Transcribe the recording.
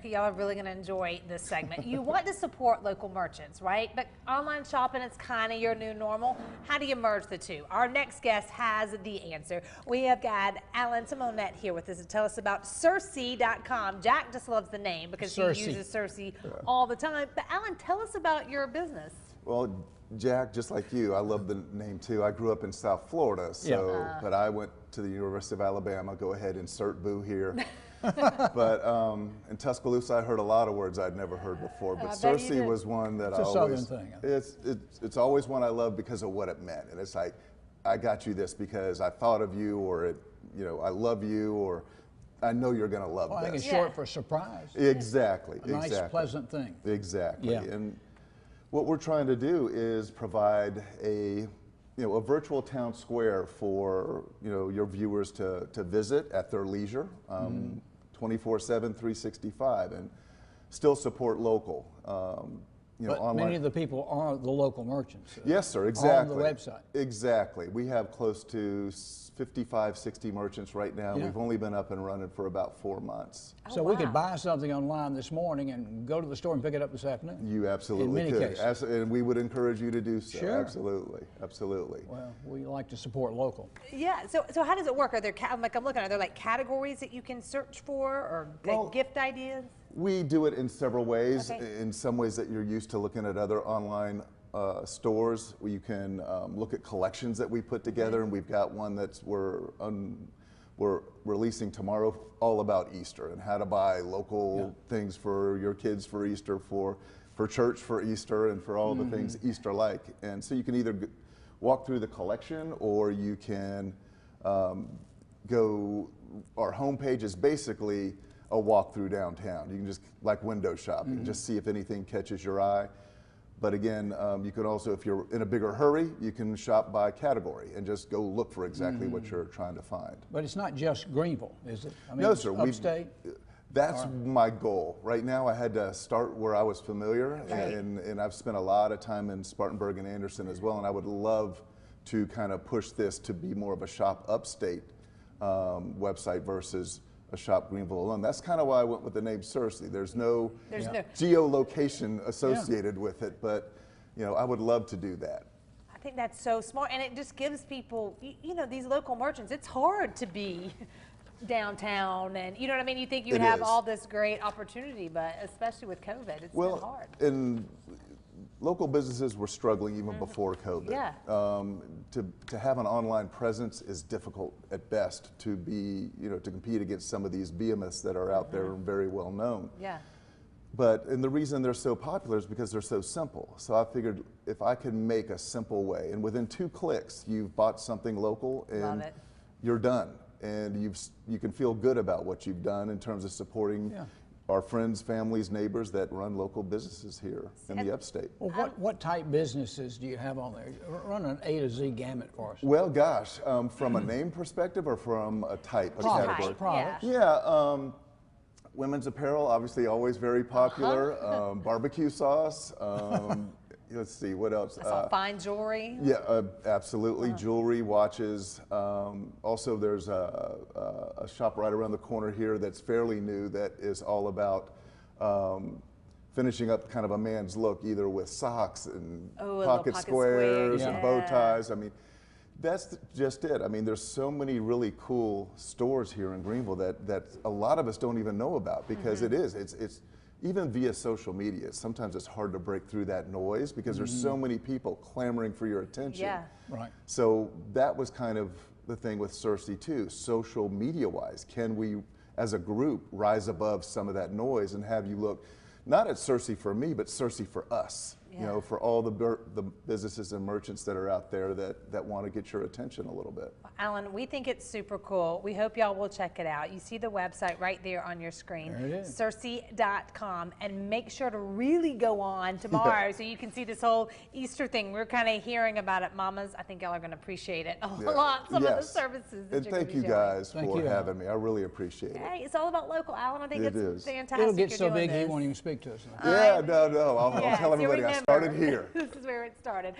Jackie, y'all are really going to enjoy this segment. You want to support local merchants, right? But online shopping is kind of your new normal. How do you merge the two? Our next guest has the answer. We have got Alan Simonette here with us to tell us about Cersei.com. Jack just loves the name because he uses Cersei all the time. But Alan, tell us about your business. Well, Jack, just like you, I love the name too. I grew up in South Florida, so but I went to the University of Alabama. Go ahead, insert boo here. But in Tuscaloosa, I heard a lot of words I'd never heard before. But Cersei was one that I always. It's always one I love because of what it meant, and it's like, I got you this because I thought of you, or I love you, or I know you're going to love this. I think it's short for surprise. Exactly. A nice, pleasant thing. Exactly. Yeah. And what we're trying to do is provide a virtual town square for your viewers to visit at their leisure, 24/7, 365, and still support local. But online. Many of the people are the local merchants. Yes, sir, exactly. On the website. Exactly. We have close to 55, 60 merchants right now. We've only been up and running for about 4 months. So we could buy something online this morning and go to the store and pick it up this afternoon. You absolutely could. In many cases. And we would encourage you to do so. Sure. Absolutely. Absolutely. Well, we like to support local. Yeah. So how does it work? Are there, I'm looking, are there like categories that you can search for, or gift ideas? We do it in several ways. In some ways that you're used to looking at other online stores, where you can look at collections that we put together, and we've got one that's we're releasing tomorrow, all about Easter and how to buy local things for your kids for Easter, for church for Easter, and for all the things Easter like. And so you can either walk through the collection, or you can go. Our homepage is basically a walk through downtown. You can just, like window shopping, just see if anything catches your eye. But again, you can also, if you're in a bigger hurry, you can shop by category and just go look for exactly what you're trying to find. But it's not just Greenville, is it? I mean, no, sir. Upstate? That's my goal. Right now, I had to start where I was familiar, and I've spent a lot of time in Spartanburg and Anderson as well, and I would love to kind of push this to be more of a shop upstate website versus a shop Greenville alone. That's kind of why I went with the name Cersei. There's no geolocation associated with it, but I would love to do that. I think that's so smart, and it just gives people, these local merchants, it's hard to be downtown, and you know what I mean? You think you would have all this great opportunity, but especially with COVID, it's been hard. And local businesses were struggling even before COVID. Yeah. To have an online presence is difficult at best. To be, to compete against some of these behemoths that are out there and very well known. Yeah. And the reason they're so popular is because they're so simple. So I figured if I could make a simple way, and within 2 clicks, you've bought something local and you're done. And you can feel good about what you've done in terms of supporting our friends, families, neighbors that run local businesses here in the upstate. Well, what type businesses do you have on there? Run an A to Z gamut for us. Well, gosh, from a name perspective or from a type, a category? Products. Yeah, women's apparel, obviously always very popular. Barbecue sauce. Let's see, what else? Fine jewelry. Yeah, absolutely. Jewelry, watches. Also, there's a shop right around the corner here that's fairly new that is all about finishing up kind of a man's look, either with socks and pocket squares and bow ties. I mean, that's just it. I mean, there's so many really cool stores here in Greenville that a lot of us don't even know about, because it's even via social media, sometimes it's hard to break through that noise because there's so many people clamoring for your attention. Yeah. Right. So that was kind of the thing with Cersei too. Social media wise, can we as a group rise above some of that noise and have you look not at Cersei for me, but Cersei for us? For all the businesses and merchants that are out there that want to get your attention a little bit. Alan, we think it's super cool. We hope y'all will check it out. You see the website right there on your screen. There it is. Cersei.com, and make sure to really go on tomorrow so you can see this whole Easter thing. We're kind of hearing about it. Mamas, I think y'all are going to appreciate it a lot, some of the services that and thank you guys for having me. I really appreciate it. Hey, it's all about local, Alan. I think it's fantastic. It'll get so big he won't even speak to us. Yeah, no, I'll tell everybody I started here. This is where it started.